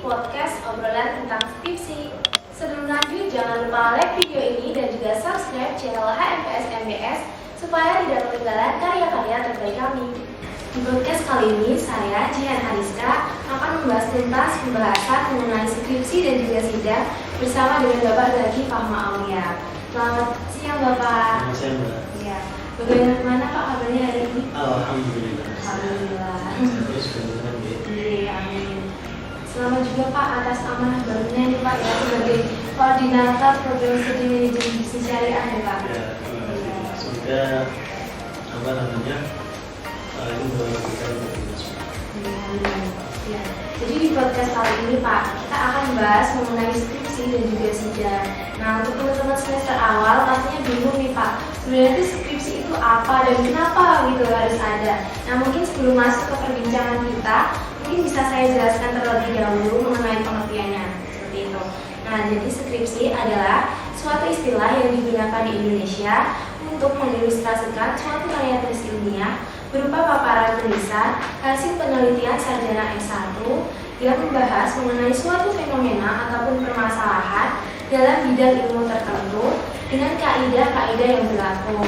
podcast obrolan tentang skripsi. Sebelum lanjut, jangan lupa like video ini dan juga subscribe channel HMPS MBS supaya tidak ketinggalan karya-karya terbaik kami. Di podcast kali ini, saya, Jihan Hariska, akan membahas tuntas pembahasan mengenai skripsi dan juga sidang bersama dengan Bapak Zaki Fahma Aulia. Selamat siang, Bapak. Selamat siang, Mbak. Ya, bagaimana Pak kabarnya hari ini? Alhamdulillah. Alhamdulillah. Terus benar Iya, amin. Selamat juga Pak atas amanah barunya nih Pak ya sebagai koordinator program studi manajemen bisnis syariah ya Pak. Ya, semoga apa namanya ini melakukan progres. Ya. Jadi di podcast kali ini Pak, kita akan membahas mengenai skripsi dan juga sidang. Nah, untuk teman-teman semester awal pastinya bingung nih Pak, sebenarnya itu skripsi itu apa dan kenapa gitu harus ada. Nah, mungkin sebelum masuk ke perbincangan kita, mungkin bisa saya jelaskan terlebih dahulu mengenai pengertiannya seperti itu. Nah, jadi skripsi adalah suatu istilah yang digunakan di Indonesia untuk mengilustrasikan suatu karya tulis ilmiah berupa paparan tulisan hasil penelitian sarjana S1 yang membahas mengenai suatu fenomena ataupun permasalahan dalam bidang ilmu tertentu dengan kaidah-kaidah yang berlaku.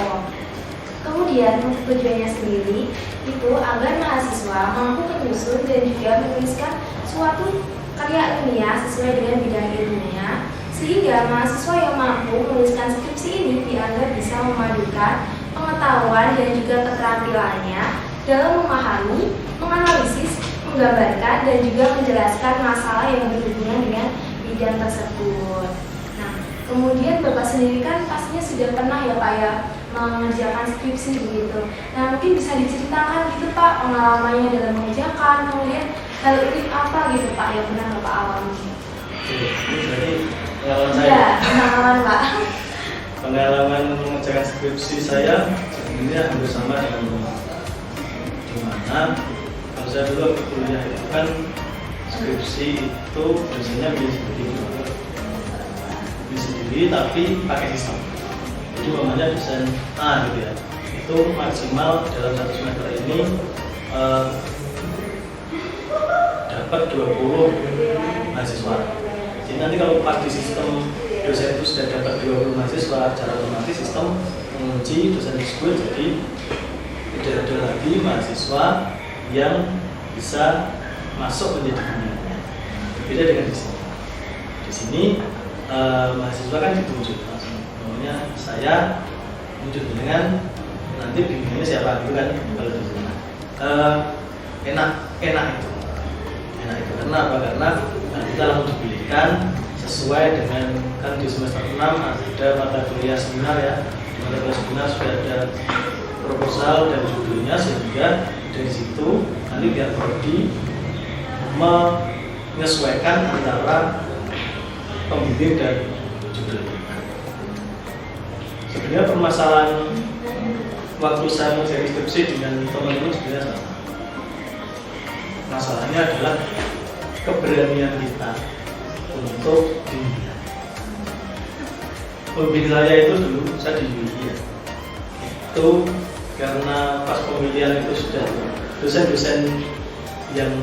Kemudian untuk tujuannya sendiri itu agar mahasiswa mampu menyusun dan juga menuliskan suatu karya ilmiah sesuai dengan bidang ilmunya, sehingga mahasiswa yang mampu menuliskan skripsi ini dianggap bisa memadukan pengetahuan dan juga keterampilannya dalam memahami, menganalisis, menggambarkan dan juga menjelaskan masalah yang berhubungan dengan bidang tersebut. Nah, kemudian Bapak sendiri kan pastinya sudah pernah ya Pak ya mengerjakan skripsi begitu. Nah, mungkin bisa diceritakan gitu Pak pengalamannya dalam mengerjakan, kemudian hal unik apa gitu Pak yang pernah Bapak alami? Ini berarti pengalaman saya. Iya, pengalaman Pak. Pengalaman mengerjakan skripsi saya sebenarnya hampir sama dengan dimana kalau saya dulu kuliah itu kan skripsi itu biasanya bisa sendiri tapi pakai sistem. Jadi namanya desain A gitu ya. Itu maksimal dalam satu semester ini dapat 20 mahasiswa. Jadi nanti kalau pas di sistem dosen itu sudah dapat 20 mahasiswa, secara otomatis sistem mengunci dosen tersebut, jadi tidak ada lagi mahasiswa yang bisa masuk menjadi pembinanya. Berbeda dengan di sini. Di sini mahasiswa kan ditunjuk langsung. Namanya saya tunjuk dengan nanti bimbingannya siapa gitu kan kalau di sini. Enak itu. Kenapa? Karena kita langsung dipilihkan sesuai dengan kan di semester 6 ada mata kuliah seminar ya. Di mata kuliah seminar sudah ada proposal dan judulnya, sehingga dari situ nanti biar prodi menyesuaikan antara pembimbing dan judul. Sebenarnya permasalahan waktu saya mengerjakan skripsi dengan teman-teman sebenarnya sama. Masalahnya adalah keberanian kita untuk bimbingan. Pembimbing saya itu dulu saya di UI ya. Itu karena pas pemilihan itu sudah dosen-dosen yang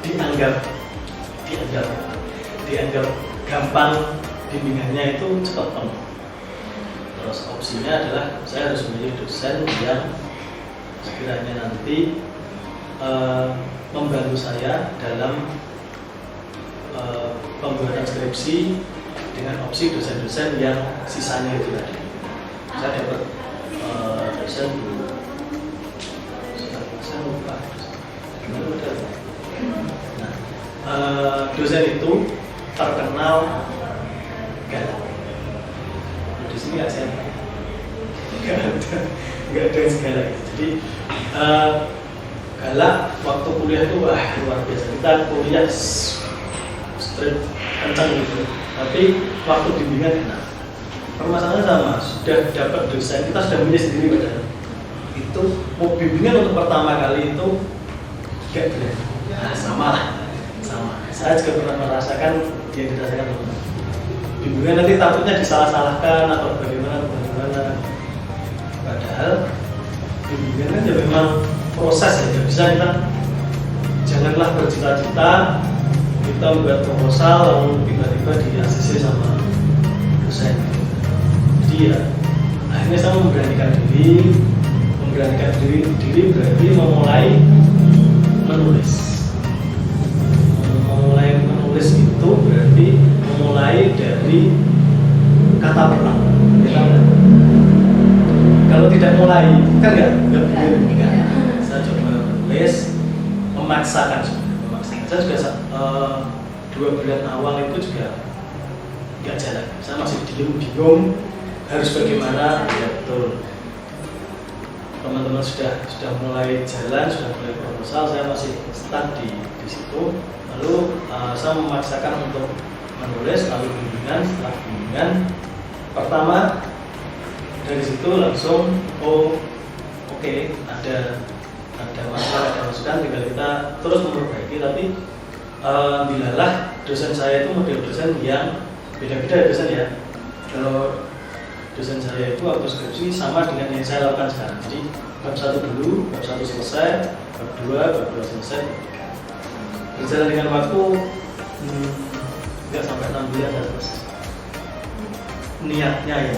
dianggap gampang bimbingannya itu cepat penuh. Terus opsinya adalah saya harus memilih dosen yang sekiranya nanti membantu saya dalam pembuatan skripsi dengan opsi dosen-dosen yang sisanya itu tadi. Saya dapat dosen dulu, saya lupa. Nah, dosen itu terkenal galak. Di sini nggak siapa, nggak ada yang segala. Jadi galak waktu kuliah itu wah luar biasa. Kita kuliah straight kencang gitu, tapi waktu bimbingan enak. Permasalahannya sama, sudah dapat dosen, kita sudah milih sendiri padahal. Itu mau bimbingan untuk pertama kali itu gak berani. Nah, sama. Saya juga pernah merasakan yang dirasakan teman-teman. Bimbingan nanti takutnya disalah-salahkan atau bagaimana. Padahal bimbingan kan ya memang proses ya, bisa kita janganlah bercita-cita kita buat proposal lalu tiba-tiba di ACC sama dosen. Jadi ya akhirnya saya memberanikan diri berarti memulai menulis. Memulai menulis itu berarti memulai dari kata pertama. Ya, kalau tidak mulai kan enggak. Saya coba menulis, memaksakan. Saya juga 2 bulan awal itu juga nggak jalan. Saya masih bingung harus bagaimana. Ya betul. Teman-teman sudah mulai jalan, sudah mulai proposal, saya masih stuck di situ. Lalu saya memaksakan untuk menulis, lalu bimbingan. Setelah bimbingan pertama dari situ langsung oke, ada masalah, ada masukan, tinggal kita terus memperbaiki. Tapi alhamdulillah dosen saya itu model dosen yang beda-beda ya dosen ya. Kalau dosen saya itu waktu skripsi sama dengan yang saya lakukan sekarang. Jadi bab 1 dulu, bab 1 selesai, bab 2 selesai. Berjalan dengan waktu nggak sampai 6 bulan sudah selesai. Niatnya ya.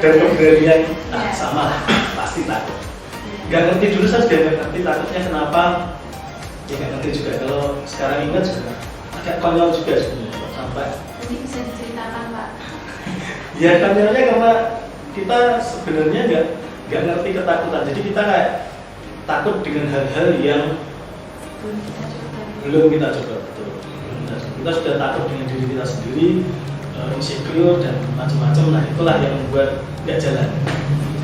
Dan keberanian sama lah, pasti takut. Nggak ngerti dulu, saya juga nggak ngerti takutnya kenapa. Ya nggak ngerti juga. Kalau sekarang ingat juga agak konyol juga sebenarnya sampai. Jadi bisa diceritakan Pak? Ya konyolnya karena kita sebenarnya nggak ngerti ketakutan. Jadi kita kayak takut dengan hal-hal yang belum kita coba. Betul. Kita sudah takut dengan diri kita sendiri, insecure dan macam-macam. Nah itulah yang membuat nggak jalan.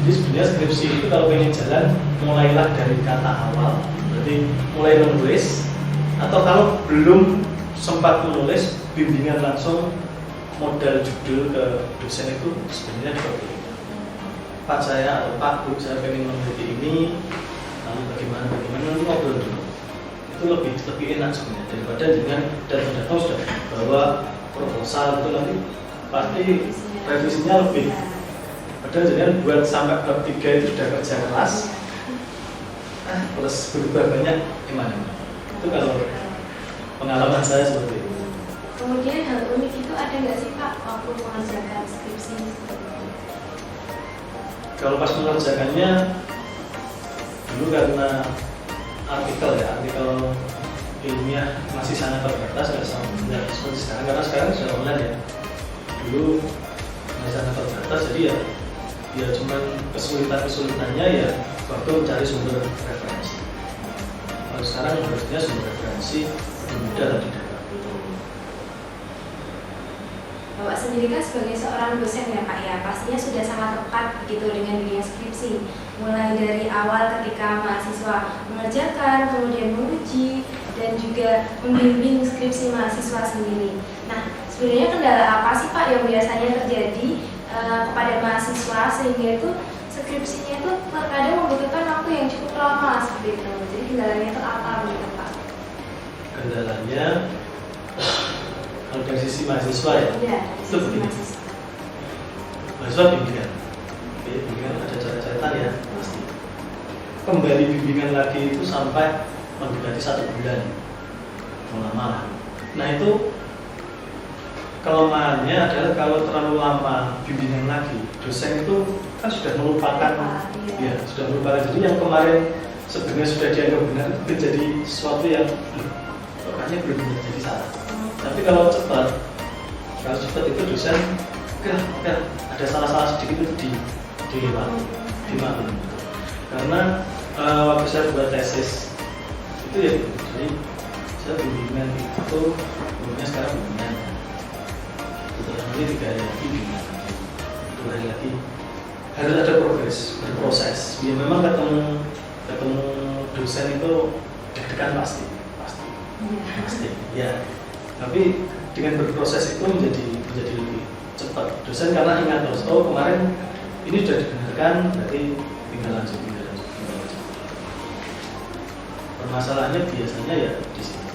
Jadi sebenarnya skripsi itu kalau pengen jalan, mulailah dari kata awal. Berarti mulai menulis, atau kalau belum sempat menulis, bimbingan langsung modal judul ke dosen itu sebenarnya seperti itu. Pak saya atau Pak Bu saya pengen meneliti ini, lalu bagaimana nanti ngobrol dulu. Itu lebih enak sebenarnya daripada dengan datang sudah bawa proposal itu nanti pasti revisinya lebih. Padahal jadi buat sampai bab 3 itu sudah kerja keras, plus berubah banyak gimana? Itu kalau pengalaman saya seperti itu. Kemudian hal unik itu ada nggak sih Pak waktu mengerjakan skripsi? Kalau pas mengerjakannya dulu karena artikel ilmiah masih sangat terbatas, nggak seperti sekarang, karena sekarang sudah online ya. Dulu masih sangat terbatas, jadi ya cuman kesulitannya ya waktu mencari sumber referensi. Kalau sekarang harusnya sumber referensi lebih mudah dan tidak. Bapak sendiri kan sebagai seorang dosen ya Pak ya, pastinya sudah sangat tepat gitu dengan dunia skripsi. Mulai dari awal ketika mahasiswa mengerjakan, kemudian menguji, dan juga membimbing skripsi mahasiswa sendiri. Nah, sebenarnya kendala apa sih Pak yang biasanya terjadi kepada mahasiswa sehingga itu skripsinya itu terkadang membutuhkan waktu yang cukup lama seperti itu. Jadi kendalanya itu apa gitu Pak? Kendalanya kalau dari sisi mahasiswa ya, iya, itu begini. Mahasiswa bimbingan ada catatan ya pasti. Kembali bimbingan lagi itu sampai mendekati 1 bulan, lama. Nah itu kelemahannya adalah kalau terlalu lama bimbingan lagi, dosen itu kan sudah melupakan, ya sudah melupakan. Jadi yang kemarin sebenarnya sudah dianggap benar itu menjadi sesuatu yang kayaknya belum benar jadi salah. Tapi kalau cepat itu dosen ada salah-salah sedikit itu dimaklumi. Karena waktu saya buat tesis itu ya, jadi saya bimbingan itu umumnya sekarang bimbingan. Setelah ini 3 hari lagi bimbingan, 2 hari lagi harus ada berproses. Ya memang ketemu dosen itu deg-degan pasti. Ya. Tapi dengan berproses itu menjadi lebih cepat. Dosen karena ingat terus, kemarin ini sudah dibenarkan, berarti tinggal lanjut. Permasalahannya biasanya ya di sini.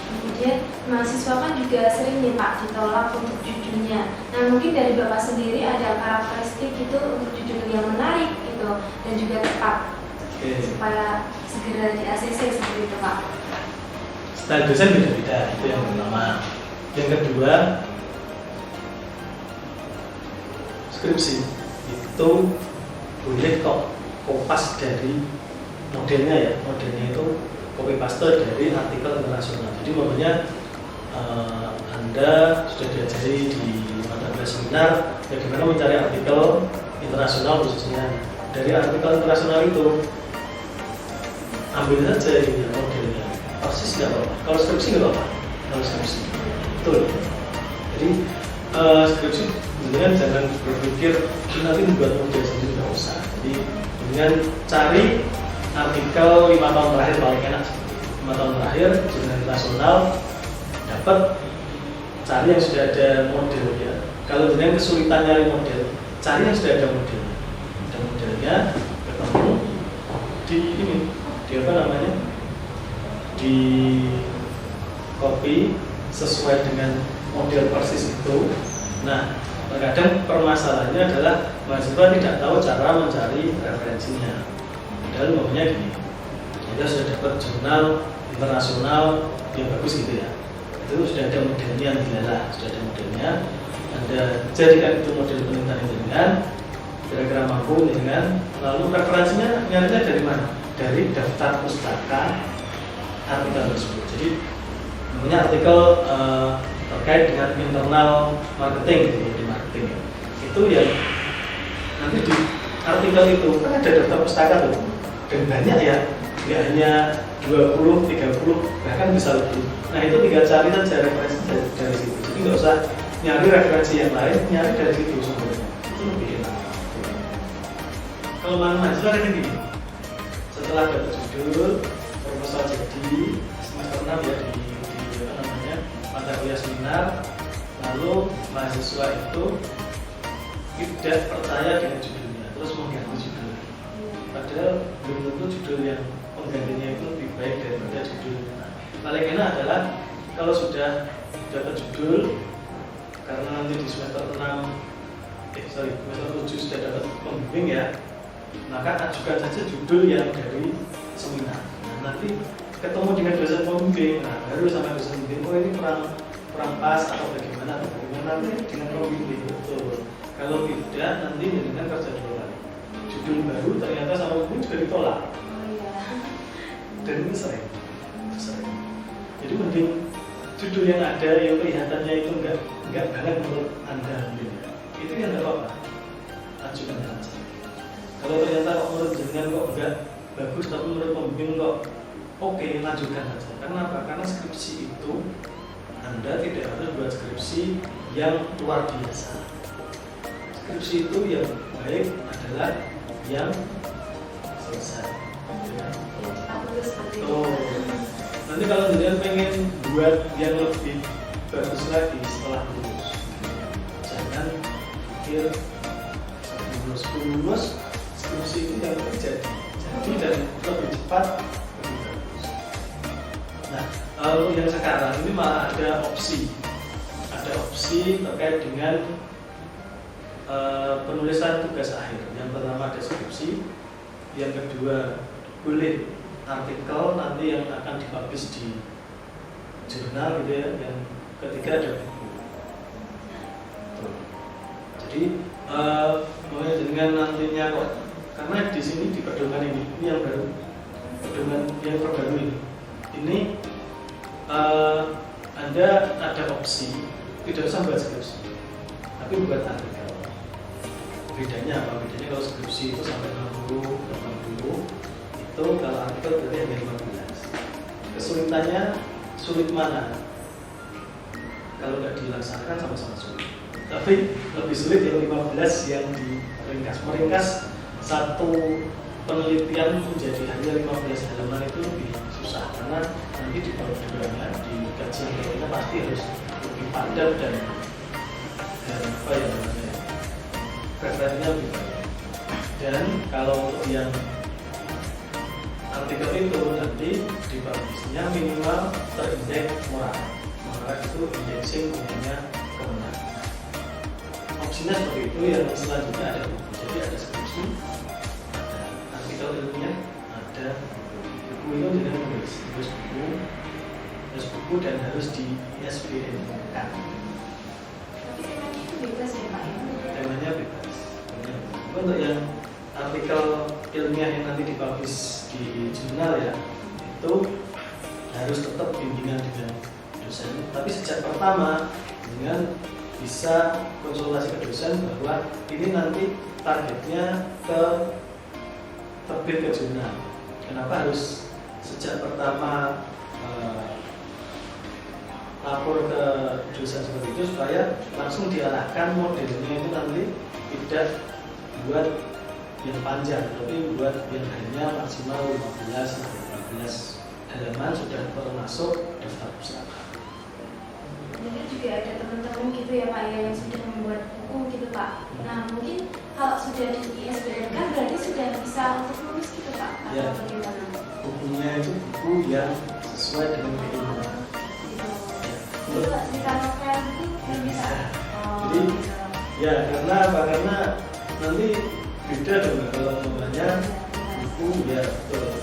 Kemudian mahasiswa kan juga sering nih Pak ditolak untuk judulnya. Nah mungkin dari Bapak sendiri ada karakteristik gitu untuk judul yang menarik gitu dan juga tepat. Oke. supaya segera di ACC seperti itu Pak. Style dosen beda-beda, itu yang pertama. Yang kedua, skripsi itu boleh kok kopas dari modelnya ya, modelnya itu copy paste dari artikel internasional. Jadi makanya Anda sudah diajari di mata kuliah seminar bagaimana mencari artikel internasional, khususnya dari artikel internasional itu ambil saja ini modelnya, persis nggak apa-apa. Kalau skripsi nggak apa-apa, kalau skripsi betul. Jadi skripsi dengan jangan berpikir nanti membuat model sendiri, nggak usah. Jadi dengan cari artikel 5 tahun terakhir paling enak. 5 tahun terakhir jurnal internasional, dapat cari yang sudah ada modelnya. Kalau dengan kesulitan nyari model, cari yang sudah ada modelnya. Ada modelnya, ketemu di ini, di apa namanya? Di copy sesuai dengan model persis itu. Nah, terkadang permasalahannya adalah mahasiswa tidak tahu cara mencari referensinya. Padahal maunya gini, kita sudah dapat jurnal internasional yang bagus gitu ya, itu sudah ada modelnya yang dilalah, sudah ada modelnya. Anda jadikan itu model penelitian dengan kira-kira mampu dengan, lalu referensinya nyarinya dari mana? Dari daftar pustaka artikel tersebut. Jadi namanya artikel terkait dengan internal marketing gitu ya, di marketing itu yang nanti di artikel itu kan ada daftar pustaka tuh, dan banyak ya, nggak hanya 20, 30, bahkan bisa lebih. Nah itu tinggal cari saja referensi dari situ, jadi nggak usah nyari referensi yang lain, nyari dari situ sebenarnya itu lebih enak. Kalau mahasiswa kan gini, setelah dapat judul proposal jadi semester 6 ya di apa namanya mata kuliah seminar, lalu mahasiswa itu tidak percaya dengan judulnya, terus mengganti judul. Padahal belum tentu judul yang penggantinya itu lebih baik daripada judulnya. Paling enak adalah kalau sudah dapat judul, karena nanti di semester 6 semester 7 sudah dapat pembimbing ya, maka ajukan saja judul yang dari seminar. Nah, nanti ketemu dengan dosen pembimbing, nah baru sama dosen pembimbing, oh ini kurang pas atau bagaimana nanti dengan pembimbing betul. Kalau tidak nanti dengan kerja dua judul baru ternyata sama pembimbing juga ditolak. Dan ini sering. Jadi mending judul yang ada yang kelihatannya itu enggak banget menurut Anda itu yang tidak apa-apa, ajukan saja. Kalau ternyata menurut jenengan kok enggak bagus, tapi menurut pembimbing kok oke, lanjutkan saja. Karena apa? Karena skripsi itu Anda tidak harus buat skripsi yang luar biasa. Skripsi itu yang baik adalah yang selesai. Nanti kalau kalian pengen buat yang lebih bagus lagi setelah lulus, jangan pikir lulus skripsi itu yang terjadi. Jadi dan lebih cepat lebih bagus. Nah, kalau yang sekarang ini malah ada opsi terkait dengan penulisan tugas akhir. Yang pertama ada skripsi, yang kedua boleh artikel nanti yang akan dipublish di jurnal gitu ya, yang ketiga ada buku. Jadi dengan nantinya kok, karena di sini di pedoman ini yang baru, pedoman yang terbaru ini Anda ada opsi tidak usah buat skripsi, tapi buat artikel. Bedanya apa? Bedanya kalau skripsi itu sampai 60, 80, itu kalau artikel berarti hanya 15. Kesulitannya sulit mana? Kalau nggak dilaksanakan sama-sama sulit. Tapi lebih sulit yang 15 yang meringkas satu penelitian menjadi hanya 15 halaman itu lebih susah, karena nanti di bawah di kajian kita pasti harus lebih padat dan apa ya namanya referensinya lebih banyak. Dan kalau untuk yang artikel itu nanti dipublishnya minimal terindeks moral itu indexing punya kemenangan. Opsinya seperti itu. Yang selanjutnya ada buku, jadi ada skripsi, ada artikel ilmiah, ada itu dengan harus buku dan harus di ISBN kan. Tapi temanya itu bebas ya Pak ya? Temanya bebas. Untuk yang artikel ilmiah yang nanti dipublish di jurnal ya, itu harus tetap bimbingan dengan dosen. Tapi sejak pertama dengan bisa konsultasi ke dosen bahwa ini nanti targetnya ke terbit ke jurnal. Kenapa harus sejak pertama lapor ke dosen seperti itu, supaya langsung diarahkan modelnya itu nanti tidak buat yang panjang, tapi buat yang hanya maksimal 15 sampai 14 halaman sudah termasuk daftar pustaka. Mungkin juga ada teman-teman gitu ya Pak ya yang sudah membuat buku gitu Pak. Nah mungkin kalau sudah di ISBN kan berarti sudah bisa untuk lulus gitu Pak atau Ya. bagaimana? Bukunya itu buku yang sesuai dengan keilmuan. Jadi kalau cerita novel itu kan bisa. Jadi ya karena apa? Karena nanti beda dong kalau namanya buku ya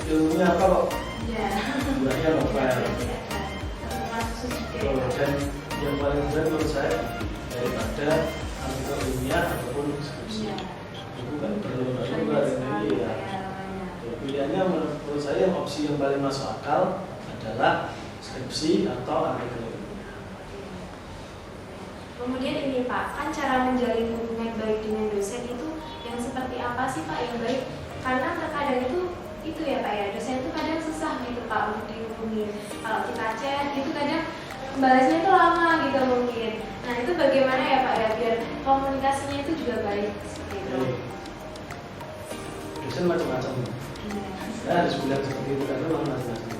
ilmunya apa kok? Ya. Buahnya novel. Dan yang paling berat menurut saya daripada artikel ilmiah ataupun skripsi. Buku kan berlomba-lomba ini ya. Pilihannya menurut saya yang opsi yang paling masuk akal adalah skripsi atau artikel ilmiah. Kemudian ini Pak, kan cara menjalin hubungan baik dengan dosen itu yang seperti apa sih Pak yang baik? Karena terkadang itu ya Pak ya, dosen itu kadang susah gitu Pak untuk dihubungi. Kalau kita chat itu kadang balasnya itu lama gitu mungkin. Nah itu bagaimana ya Pak ya biar komunikasinya itu juga baik seperti itu. Dosen macam-macam. Saya harus bilang seperti itu karena memang macam-macam.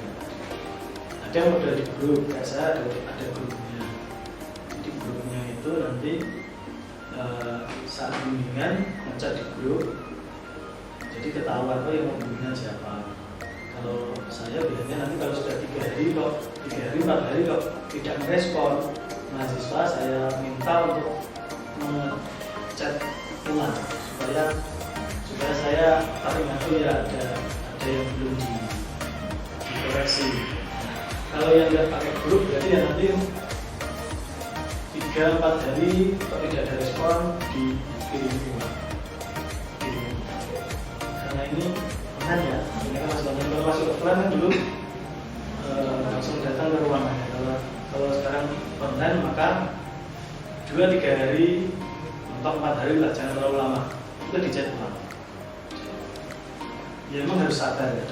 Ada yang udah di grup, kayak saya ada grupnya. Di grupnya itu nanti saat bimbingan ngechat di grup. Jadi ketahuan yang mau bimbingan siapa. Kalau saya biasanya nanti kalau sudah 3 hari 4 hari kok tidak merespon mahasiswa, saya minta untuk mengechat ulang supaya saya paling aku ya ada yang belum dikoreksi. Kalau yang nggak pakai grup berarti ya nanti 3-4 hari kalau tidak ada respon dikirim ulang. Karena ini online ya, ini kan kalau masuk offline kan dulu langsung datang ke ruangannya. Kalau sekarang online maka 2-3 hari atau 4 hari lah, jangan terlalu lama. Itu dicek ulang. Ya emang harus sabar ya.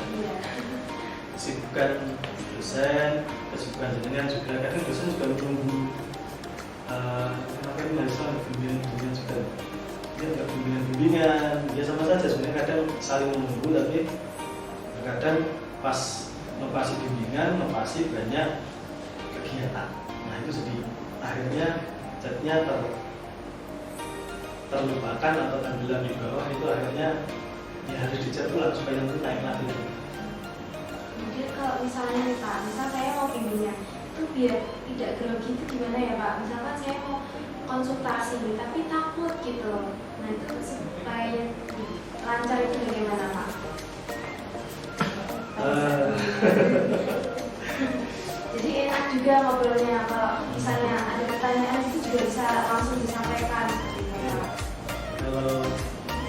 Kesibukan dosen, kesibukan jenengan juga. Kadang dosen juga menunggu. Kenapa ini mahasiswa bimbingan juga? Dia nggak bimbingan. Ya sama saja sebenarnya kadang saling menunggu, tapi kadang pas nopasi bimbingan, nopasi banyak kegiatan. Nah itu sedih. Akhirnya chatnya terlupakan atau tenggelam di bawah, itu akhirnya ya harus dicat ulang supaya nanti naik lagi. Mungkin kalau misalnya nih Pak, misal saya mau bimbingan itu biar tidak grogi itu gimana ya Pak? Misalkan saya mau konsultasi nih, tapi takut gitu. Nah itu supaya lancar itu bagaimana Pak? Jadi enak juga ngobrolnya, kalau misalnya ada pertanyaan itu juga bisa langsung disampaikan seperti itu Pak. Kalau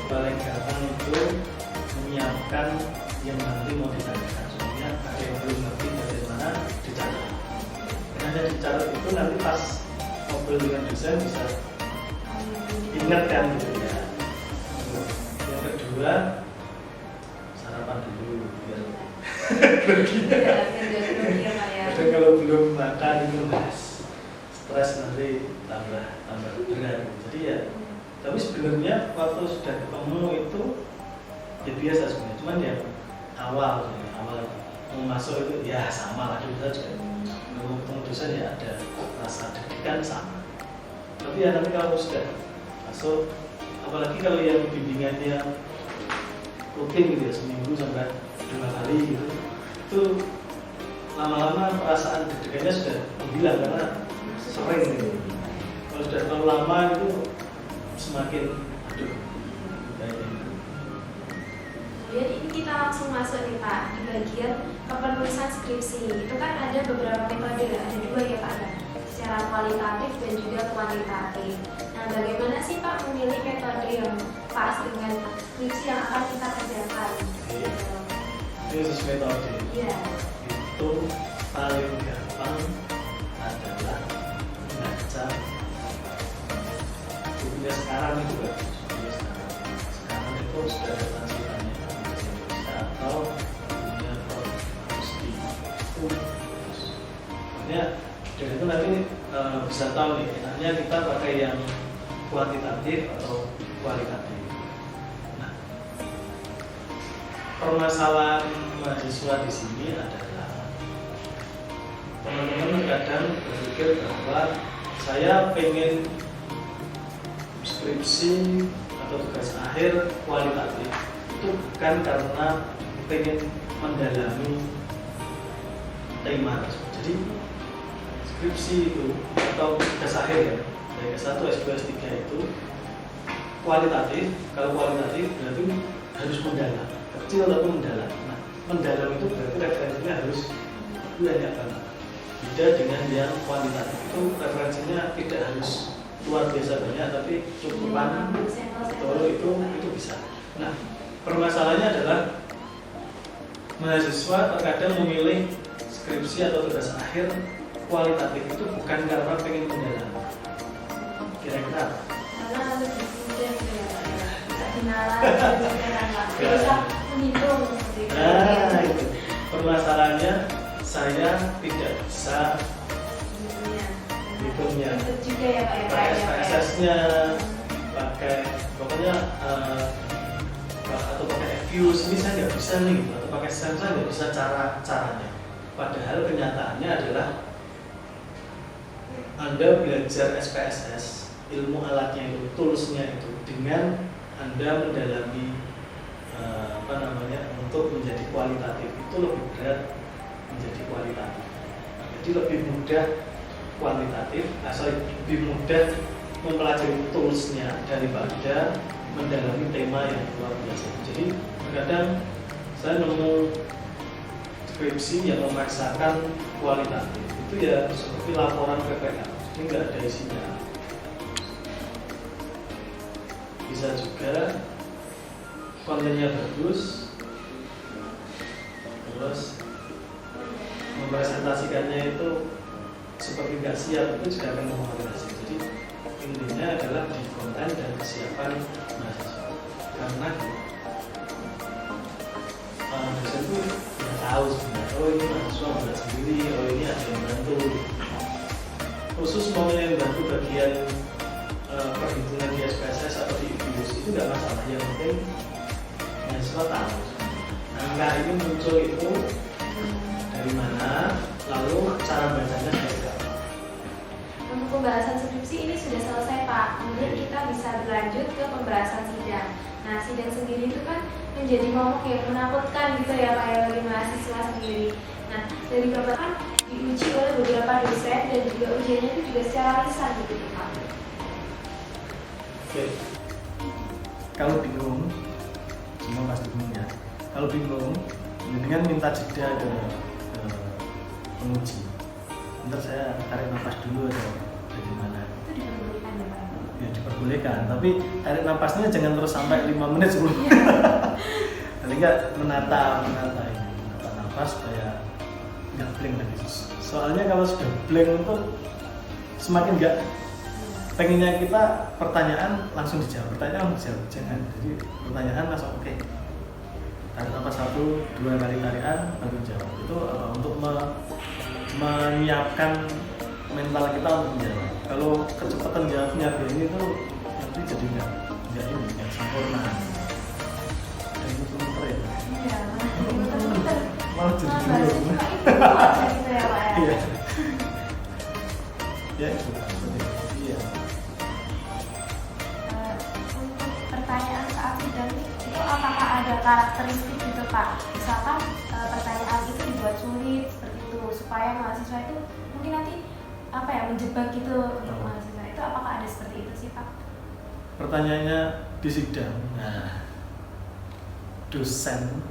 paling gampang itu menyiapkan yang nanti mau ditanyakan. Soalnya ada yang belum ngerti bagaimana dicatat. Hanya dicatat itu nanti pas ngobrol dengan dosen bisa ingat kan gitu ya. Yang kedua sarapan dulu biar kadang kalau belum makan itu stres nanti tambah berat. Jadi ya, tapi sebenarnya waktu sudah ketemu itu ya biasa sebenarnya. Cuman ya awal mau masuk itu ya sama lagi kita juga mau ketemu dosen ya ada rasa deg-degan sama. Tapi ya nanti kalau sudah masuk, apalagi kalau yang bimbingannya rutin gitu ya, seminggu sampai 2 kali gitu, itu lama-lama perasaan deg-degannya sudah menghilang karena sering gitu. Kalau sudah terlalu lama itu semakin aduh kayaknya. Jadi ini kita langsung langsung masuk nih Pak di bagian kepenulisan skripsi. Itu kan ada beberapa metode, ada dua ya Pak ya, secara kualitatif dan juga kuantitatif. Nah, bagaimana sih Pak memilih metode yang pas dengan skripsi yang akan kita kerjakan? Khusus metode Iya. itu paling gampang adalah membaca bukunya sekarang itu kan. Sekarang itu sudah ada translatannya ke bahasa Indonesia atau bukunya Ruski. Makanya dengan itu nanti bisa tahu nih, enaknya kita pakai yang kuantitatif atau kualitatif. Nah, permasalahan mahasiswa di sini adalah teman-teman kadang berpikir bahwa saya pengen skripsi atau tugas akhir kualitatif itu bukan karena pengen mendalami tema. Jadi skripsi itu atau tugas akhir ya, dari S1, S2, S3 itu kualitatif. Kalau kualitatif berarti harus mendalam, kecil tapi mendalam. Nah, mendalam itu berarti referensinya harus banyak banget. Beda dengan yang kuantitatif, itu referensinya tidak harus luar biasa banyak, tapi cukupan betul itu bisa. Nah, permasalahannya adalah mahasiswa terkadang memilih skripsi atau tugas akhir kualitatif itu bukan karena pengen mendalam. Kira-kira Karena harus disiplin ya Pak ya, bisa dinalar, bisa menghitung seperti itu. nah itu permasalahannya, saya tidak bisa hitungnya, Itu juga ya Pak ya. pakai SPSS-nya, pakai pokoknya atau pakai Fuse ini saya nggak bisa nih, atau pakai SEM saya nggak bisa caranya. Padahal kenyataannya adalah Anda belajar SPSS, ilmu alatnya itu, toolsnya itu, dengan Anda mendalami untuk menjadi kualitatif itu lebih berat menjadi kualitatif. Jadi lebih mudah kuantitatif, lebih mudah mempelajari toolsnya daripada mendalami tema yang luar biasa. Jadi kadang saya nemu skripsi yang memaksakan kualitatif itu ya seperti laporan PPL, jadi nggak ada isinya. Bisa juga kontennya bagus, terus mempresentasikannya itu seperti nggak siap, itu juga akan mempengaruhi. Jadi intinya adalah di konten dan kesiapan mahasiswa. Karena dosen itu nggak tahu sebenarnya, oh ini mahasiswa buat sendiri, oh ini ada yang bantu. Khusus mau yang bantu bagian perhitungan di SPSS atau di IBUS itu nggak masalah, yang penting mahasiswa tahu angka ini muncul itu dari mana, lalu cara bacanya seperti apa. Untuk pembahasan skripsi ini sudah selesai Pak, kemudian kita bisa berlanjut ke pembahasan sidang. Nah, sidang sendiri itu kan menjadi momok yang menakutkan gitu ya Pak ya bagi mahasiswa sendiri. Nah, dari Bapak kan diuji oleh beberapa dosen dan juga ujiannya itu juga secara lisan gitu Pak. Oke. Kalau bingung, semua pasti bingung ya. Kalau bingung, mendingan minta jeda ke penguji. Ntar saya tarik nafas dulu atau bagaimana? Itu diperbolehkan ya Pak? Ya diperbolehkan, tapi tarik nafasnya jangan terus sampai 5 menit sebelum. Paling nggak menata nafas supaya nggak blank lagi. Soalnya kalau sudah blank itu semakin nggak pengennya kita pertanyaan langsung dijawab, jangan. Jadi pertanyaan langsung oke. Tarik nafas 1-2 kali tarikan baru jawab. Itu untuk menyiapkan mental kita untuk menjawab. Kalau kecepatan jawabnya begini itu nanti jadi nggak sempurna. Dan itu muter ya. Iya, Malah jadi bahasanya bingung. cuma itu gitu ya Pak ya? Iya. Ya itu. Iya. Untuk pertanyaan saat sidang itu apakah ada karakteristik gitu Pak? Misalkan pertanyaan itu dibuat sulit seperti itu supaya mahasiswa itu mungkin nanti menjebak gitu untuk mahasiswa itu, apakah ada seperti itu sih Pak? Pertanyaannya di sidang. Nah, dosen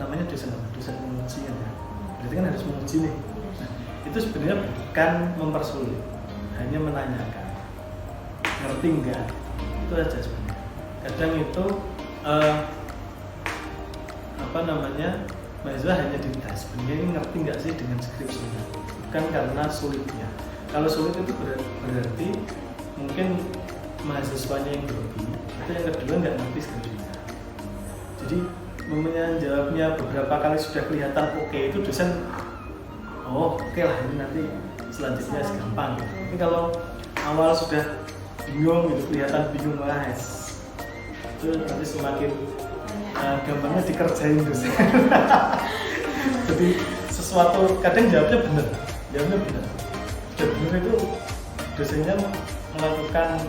namanya dosen menguji kan ya. Berarti kan harus menguji nih. Nah, itu sebenarnya bukan mempersulit, hanya menanyakan ngerti enggak, itu aja sebenarnya. Kadang itu mahasiswa hanya dites sebenarnya ini ngerti enggak sih dengan skripsinya, bukan karena sulitnya. Kalau sulit itu berarti mungkin mahasiswanya yang grogi atau yang kedua nggak ngerti skripsinya. Jadi menjawabnya beberapa kali sudah kelihatan oke, itu dosen oke lah, ini nanti selanjutnya gampang. Tapi kalau awal sudah bingung gitu, kelihatan bingung itu nanti semakin gampangnya dikerjain dosen. Jadi sesuatu kadang jawabnya benar. Sudah benar itu dosennya melakukan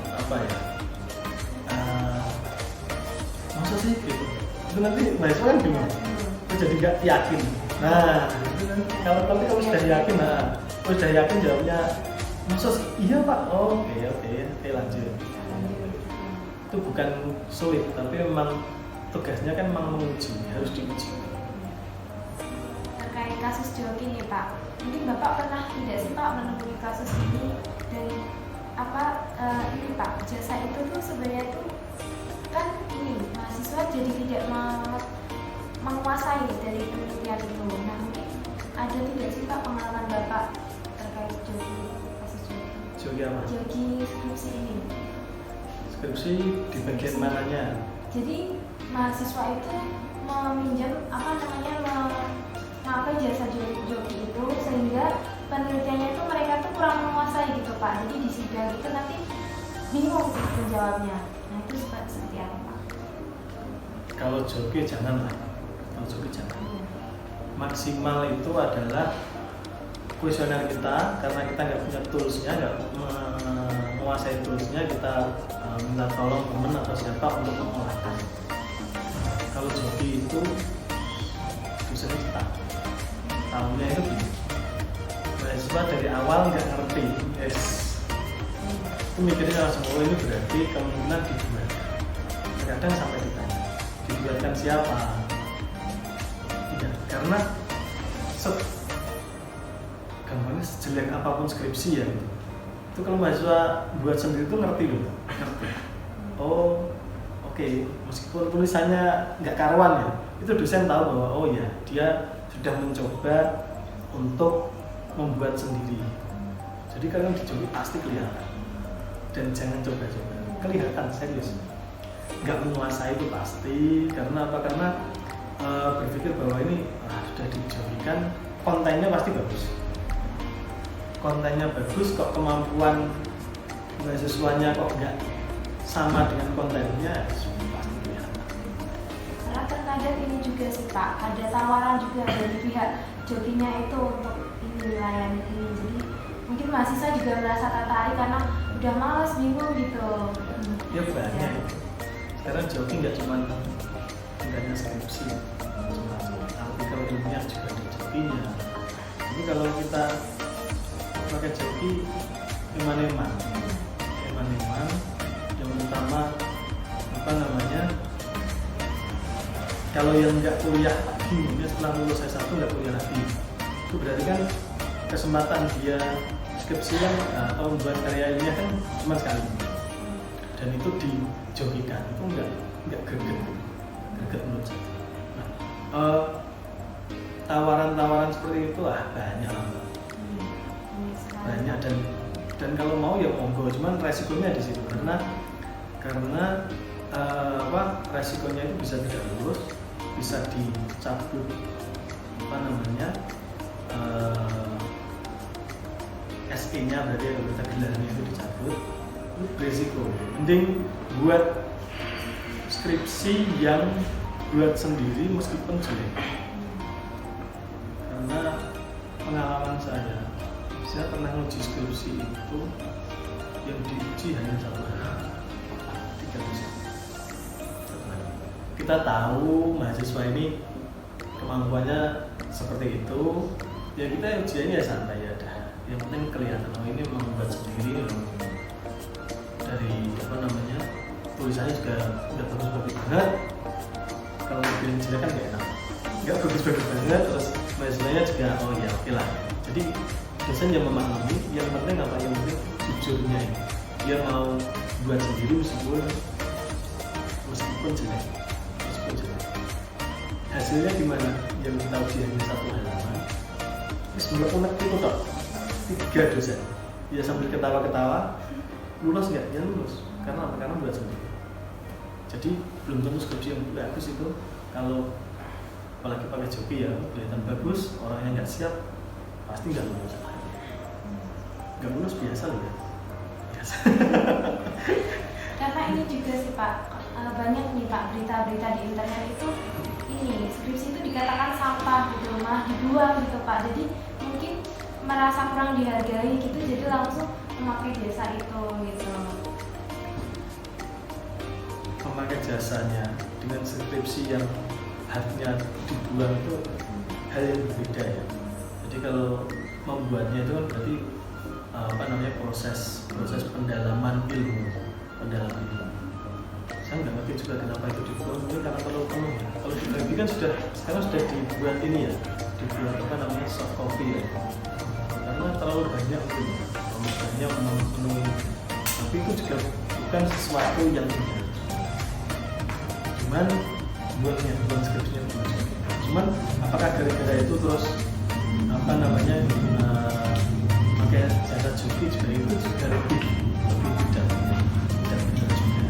masa sih gitu. Itu nanti mahasiswa kan bingung, jadi nggak yakin. Nah, itu kan kalau sudah yakin, jawabnya masa sih? Iya Pak. Oke, lanjut. Itu bukan sulit, tapi memang tugasnya kan memang menguji, harus diuji. Terkait kasus joki nih Pak, mungkin Bapak pernah tidak sih Pak menemui kasus ini, dan ini Pak, jasa itu tuh sebenarnya tuh kan ini mahasiswa jadi tidak menguasai dari penelitian itu. Nah, mungkin ada tidak sih Pak pengalaman Bapak terkait kasus joki apa? Joki skripsi ini. Skripsi di bagian mananya? Jadi mahasiswa itu meminjam memakai jasa joki itu, sehingga penelitiannya itu mereka tuh kurang menguasai gitu Pak. Jadi di sidang itu nanti bingung menjawabnya. Nah, itu seperti apa Pak? Kalau joki jangan. Maksimal itu adalah kuesioner kita, karena kita nggak punya toolsnya, nggak menguasai toolsnya, kita minta tolong teman atau siapa untuk mengolahkan. Kalau joki itu dosennya kita tahunya itu gini, mahasiswa dari awal nggak ngerti, itu mikirnya langsung ini berarti kemungkinan dibuat. Kadang sampai ditanya, dibuatkan siapa? Tidak, karena gampangnya sejelek apapun skripsi ya itu kalau mahasiswa buat sendiri itu ngerti. Oke, meskipun tulisannya nggak karuan ya, itu dosen tahu bahwa dia sudah mencoba untuk membuat sendiri. Jadi kalian dicoba pasti kelihatan, dan jangan coba-coba, kelihatan serius nggak menguasai itu pasti. Karena apa? Karena berpikir bahwa ini sudah dijokikan, kontennya pasti bagus. Kontennya bagus, kok kemampuan mahasiswanya kok nggak sama dengan kontennya, pasti kelihatan. Karena terkadang ini juga sih Pak, ada tawaran juga dari pihak jokinya itu untuk ini layanan ini. Jadi mungkin mahasiswa juga merasa tertarik karena udah malas, bingung gitu. Ya banyak. Sekarang joki nggak cuma hanya skripsi, artikel ilmiah juga ada jokinya. Jadi kalau kita pakai joki eman-eman, yang utama kalau yang nggak kuliah lagi, setelah lulus S1 nggak kuliah lagi, itu berarti kan kesempatan dia skripsian atau membuat karya ilmiah kan cuma sekali, dan itu dijokikan, itu nggak greget menurut saya. Tawaran-tawaran seperti itu banyak, dan kalau mau ya monggo, cuman resikonya di situ karena resikonya itu bisa tidak lulus, bisa dicabut SE-nya, berarti berita gelarnya itu dicabut, itu berisiko. Mending buat skripsi yang buat sendiri meskipun jelek. Karena pengalaman saya pernah nguji skripsi itu yang diuji hanya 1 hari, 3 bisa. Kita tahu mahasiswa ini kemampuannya seperti itu, ya kita ujiannya ya santai ya dah. Yang penting kelihatan ini membuat sendiri, dari tulisannya juga udah bagus banget. Kalau bikin jelek kan gak enak. nggak bagus-bagus banget, terus mahasiswanya juga oh ya oke lah. Jadi dosen yang memahami, yang penting apa, yang penting jujurnya ini dia mau buat sendiri meskipun jelek, hasilnya gimana, yang kita uji hanya 1 halaman sebelum unek itu toh 3 dosen ya sambil ketawa-ketawa, lulus nggak? Ya lulus, karena apa? Karena buat sendiri. Jadi belum tentu skripsi yang bagus itu kalau apalagi pakai joki ya kelihatan bagus, orangnya nggak siap pasti nggak lulus. Nggak lulus biasa loh ya. Biasa. Karena ini juga sih Pak, banyak nih Pak berita-berita di internet itu ini skripsi itu dikatakan sampah gitu, malah dibuang gitu Pak. Jadi mungkin merasa kurang dihargai gitu, jadi langsung memakai jasa itu gitu. Memakai jasanya dengan skripsi yang hatinya dibuang itu hal yang berbeda ya. Jadi kalau membuatnya itu kan berarti proses pendalaman ilmu. Saya nggak ngerti juga kenapa itu dibuang, mungkin karena terlalu penuh ya. Kalau dibagi kan sekarang sudah dibuat ini ya, dibuat soft copy ya. Karena terlalu banyak memenuhi, tapi itu juga bukan sesuatu yang benar. Cuman bukan skripsinya bagus. Cuman apakah gara-gara itu terus pakai jasa joki juga itu juga lebih tidak benar juga.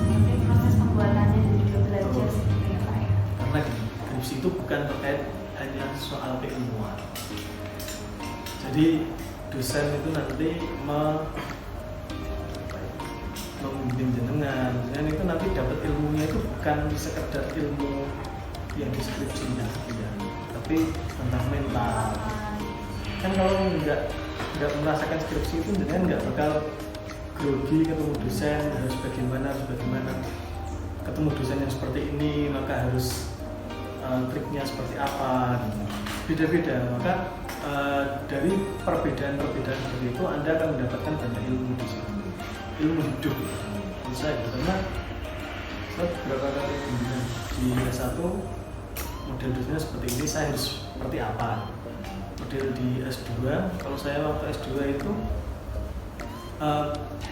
Mungkin proses pembuatannya dan juga belajar seperti ya Pak ya. Karena skripsi itu bukan terkait hanya soal keilmuan. Jadi dosen itu nanti membimbing jenengan itu nanti dapat ilmunya itu bukan sekedar ilmu yang di skripsinya ya, tapi tentang mental. Kan kalau nggak merasakan skripsi itu jenengan nggak bakal grogi ketemu dosen harus bagaimana, ketemu dosen yang seperti ini maka harus triknya seperti apa gitu. Beda-beda, maka dari perbedaan-perbedaan seperti itu Anda akan mendapatkan banyak ilmu di sini, ilmu hidup bisa ya. Karena saya beberapa kali bimbingan di S1 model dosennya seperti ini, saya harus seperti apa. Model di S2, kalau saya waktu S2 itu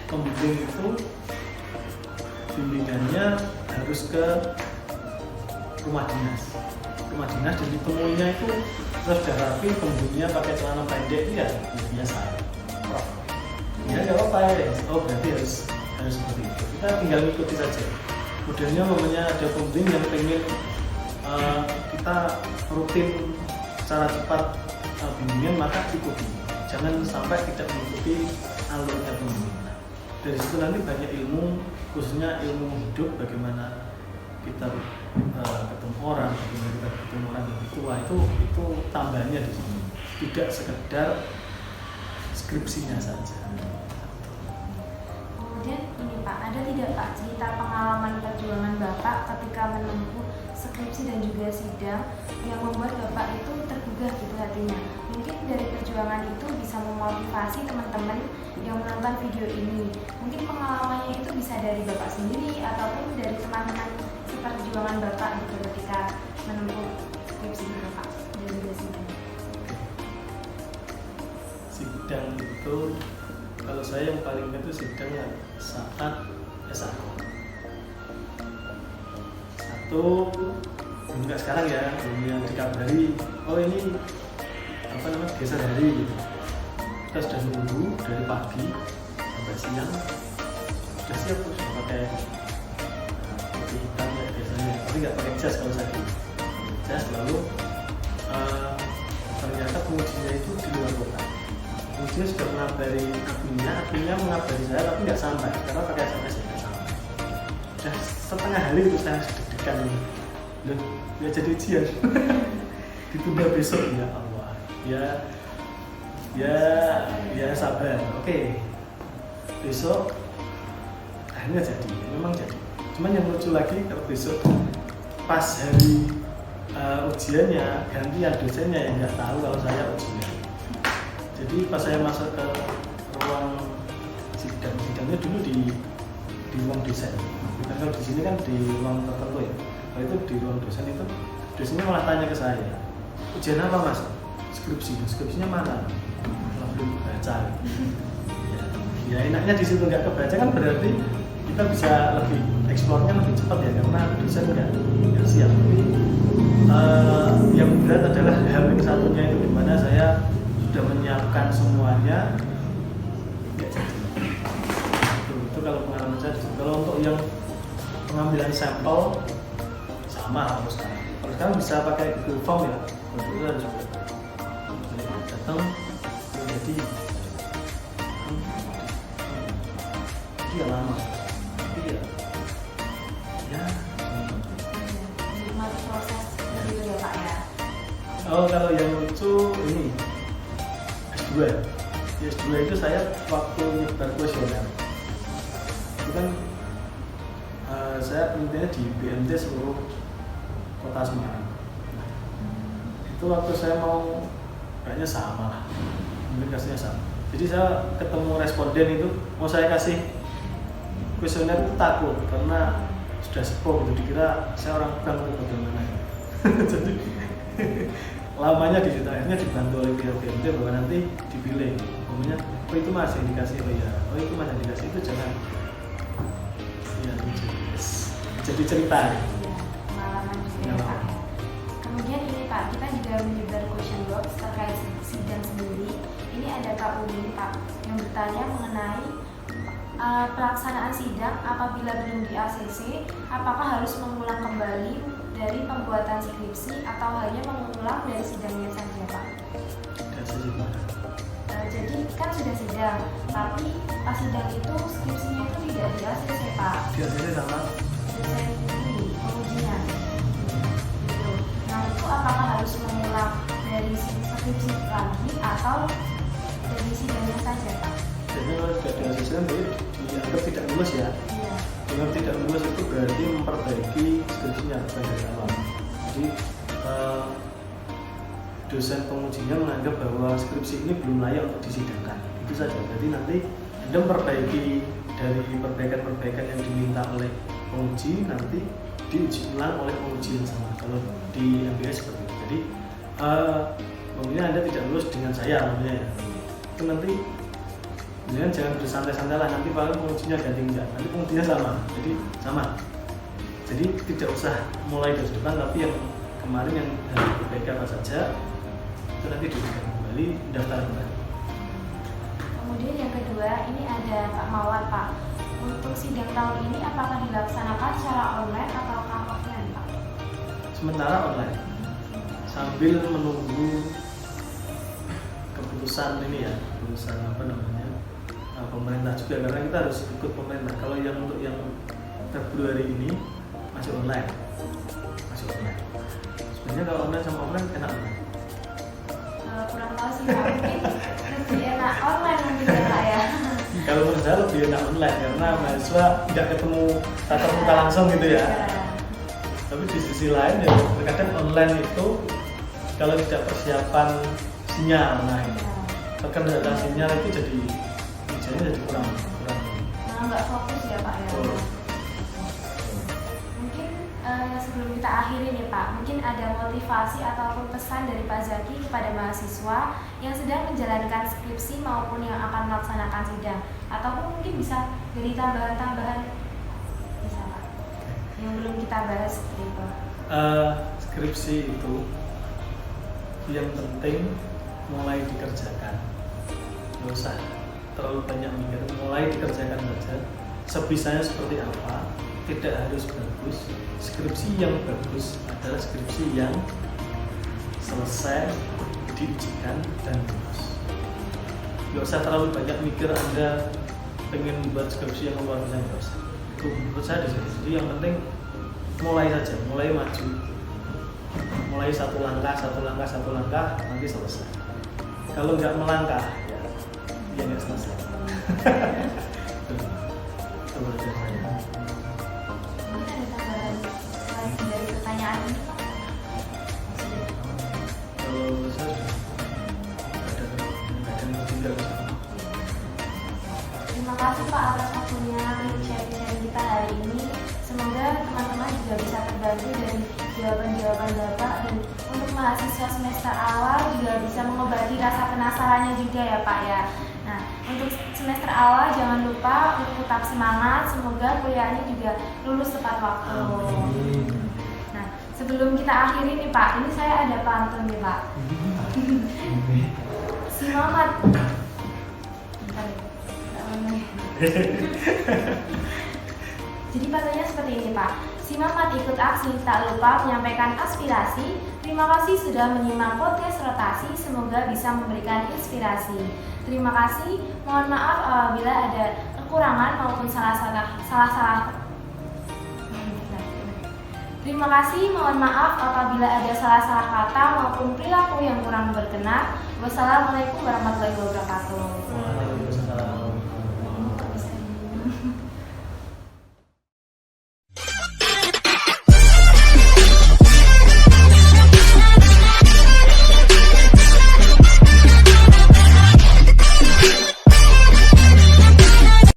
pembimbing itu bimbingannya harus ke rumah dinas, dan ditemuinya itu terus sudah rapi, pembimbingnya pakai celana pendek itu ya biasa. Ya nggak apa-apa ya. Oh berarti harus seperti itu. Kita tinggal ikuti saja. Modelnya namanya ada pembimbing yang pengen kita rutin secara cepat bimbingan, maka ikuti. Jangan sampai tidak mengikuti alurnya pembimbing. Dari situ nanti banyak ilmu, khususnya ilmu hidup, bagaimana kita ketemu orang, bagaimana kita ketemu orang yang tua, itu tambahannya di sini. Tidak sekedar skripsinya saja. Kemudian ini Pak, ada tidak Pak cerita pengalaman perjuangan Bapak ketika menempuh skripsi dan juga sidang yang membuat Bapak itu tergugah gitu hatinya? Mungkin dari perjuangan itu bisa memotivasi teman-teman yang menonton video ini. Mungkin pengalamannya itu bisa dari Bapak sendiri ataupun dari teman-teman seperjuangan Bapak gitu ketika menempuh skripsi Bapak dan juga sidang. Sidang itu kalau saya yang paling ingat itu sidang saat S1. Enggak sekarang ya, yang dikabari, oh ini geser hari gitu. Kita sudah nunggu dari pagi sampai siang, sudah siap tuh, sudah pakai topi hitam ya biasanya, tapi nggak pakai jas kalau saya dulu. Jas lalu ternyata pengujinya itu di luar kota. Pengujinya sudah mengabari adminnya mengabari saya tapi nggak sampai karena pakai SMS nggak sampai. Sudah setengah hari itu saya deg-degan dan ya jadi ujian ditunda besok ya Allah ya sabar, oke. Besok akhirnya memang jadi. Cuman yang lucu lagi kalau besok pas hari ujiannya gantian dosennya yang nggak tahu kalau saya ujian. Jadi pas saya masuk ke ruang sidangnya dulu di ruang dosen. Bukan kalau di sini kan di ruang tertentu ya. Kalau itu di ruang dosen itu biasanya malah tanya ke saya, ujian apa mas? Skripsinya mana? Malah belum baca. Ya enaknya di situ nggak kebaca kan berarti kita bisa lebih eksplornya lebih cepat ya, karena dosen nggak siap. Tapi yang berat adalah hal yang satunya itu, dimana saya sudah menyiapkan semuanya. Itu kalau pengalaman saya. Kalau untuk yang pengambilan sampel sama harus sekarang bisa pakai Google Form ya, itu harus datang jadi dia lama, tapi ya proses gitu ya Pak ya. Oh, kalau yang lucu ini S2. Di S2 itu saya waktu nyebar kuesioner itu kan saya penelitiannya di BMT seluruh kota Semarang. Itu waktu saya mau kayaknya sama lah, mungkin kasihnya sama. Jadi saya ketemu responden itu mau saya kasih kuesioner itu takut karena sudah sepuh gitu, dikira saya orang bank atau bagaimana. Jadi lamanya di situ, akhirnya dibantu oleh pihak BMT bahwa nanti dipilih. Pokoknya, oh itu mas yang dikasih, oh iya, oh itu mas yang dikasih, itu jangan. Ya, jadi cerita. Iya, pengalaman juga ya Pak. Kemudian ini Pak, kita juga menyebar question box terkait sidang sendiri. Ini ada Pak Uli Pak yang bertanya mengenai pelaksanaan sidang apabila belum di ACC, apakah harus mengulang kembali dari pembuatan skripsi atau hanya mengulang dari sidangnya saja Pak? Jadi kan sudah sidang, tapi pas sidang itu skripsinya itu tidak di ACC Pak. Di ACC sama? Dosen ini pengujian. Gitu. Nah itu apakah harus mengulang dari skripsi lagi atau dari sidangnya saja Pak? Jadi kalau sudah di ACC kan dianggap tidak lulus ya. Iya. Dianggap tidak lulus itu berarti memperbaiki skripsinya bukan dari awal. Jadi dosen pengujinya menganggap bahwa skripsi ini belum layak untuk disidangkan. Itu saja. Jadi nanti Anda memperbaiki dari perbaikan-perbaikan yang diminta oleh penguji, nanti diuji ulang oleh penguji yang sama. Kalau di MBS seperti itu. Jadi mungkin Anda tidak lulus dengan saya namanya ya. Itu nanti jangan bersantai-santai lah, nanti paling pengujinya ganti enggak, nanti pengujinya sama, jadi sama. Jadi tidak usah mulai dari depan, tapi yang kemarin yang diperbaiki apa saja itu nanti diberikan kembali daftar kembali. Kemudian yang kedua, ini ada Pak Mawar Pak. Untuk sidang tahun ini apakah dilaksanakan secara online atau offline Pak? Sementara online, sambil menunggu keputusan ini ya, keputusan apa namanya pemerintah juga, karena kita harus ikut pemerintah. Kalau yang untuk yang Februari ini masih online. Sebenarnya kalau online sama offline enak mana? Kurang tahu sih Pak, mungkin lebih enak online mungkin ya Pak ya. Kalau menurut saya lebih enak online karena mahasiswa tidak ketemu tatap muka langsung gitu ya. Tapi di sisi lain ya terkadang online itu kalau tidak persiapan sinyal, nah terkendala sinyal itu jadi kurang. Nggak fokus ya Pak ya. Mungkin sebelum kita akhiri nih Pak, mungkin ada motivasi ataupun pesan dari Pak Zaki kepada mahasiswa yang sedang menjalankan skripsi maupun yang akan melaksanakan sidang, ataupun mungkin bisa dari tambahan-tambahan bisa Pak yang belum kita bahas seperti itu. Skripsi itu yang penting mulai dikerjakan, nggak usah terlalu banyak mikir, mulai dikerjakan saja. Sebisanya seperti apa, tidak harus bagus. Skripsi yang bagus adalah skripsi yang selesai, diujikan dan lulus. Nggak usah terlalu banyak mikir Anda pengen buat skripsi yang luar biasa, nggak usah. Itu menurut saya di sini. Jadi yang penting mulai saja, mulai maju, mulai satu langkah nanti selesai. Kalau nggak melangkah ya nggak selesai. Itu belajar saya. Mungkin ada tambahan lain dari pertanyaan ini Pak? Kalau saya ada yang tinggal. Terima kasih Pak atas waktunya sharing-sharing kita hari ini. Semoga teman-teman juga bisa terbantu dari jawaban-jawaban Bapak, dan untuk mahasiswa semester awal juga bisa mengobati rasa penasarannya juga ya Pak ya. Nah, untuk semester awal jangan lupa untuk tetap semangat, semoga kuliahnya juga lulus tepat waktu. Nah, sebelum kita akhiri nih Pak, ini saya ada pantun nih Pak. Si Mamat. Bentar ya. Jadi pantunnya seperti ini Pak. Si Mamat ikut aksi, tak lupa menyampaikan aspirasi. Terima kasih sudah menyimak podcast rotasi, semoga bisa memberikan inspirasi. Terima kasih, mohon maaf apabila ada kekurangan maupun Terima kasih, mohon maaf apabila ada salah-salah kata maupun perilaku yang kurang berkenan. Wassalamualaikum warahmatullahi wabarakatuh. Waalaikumsalam.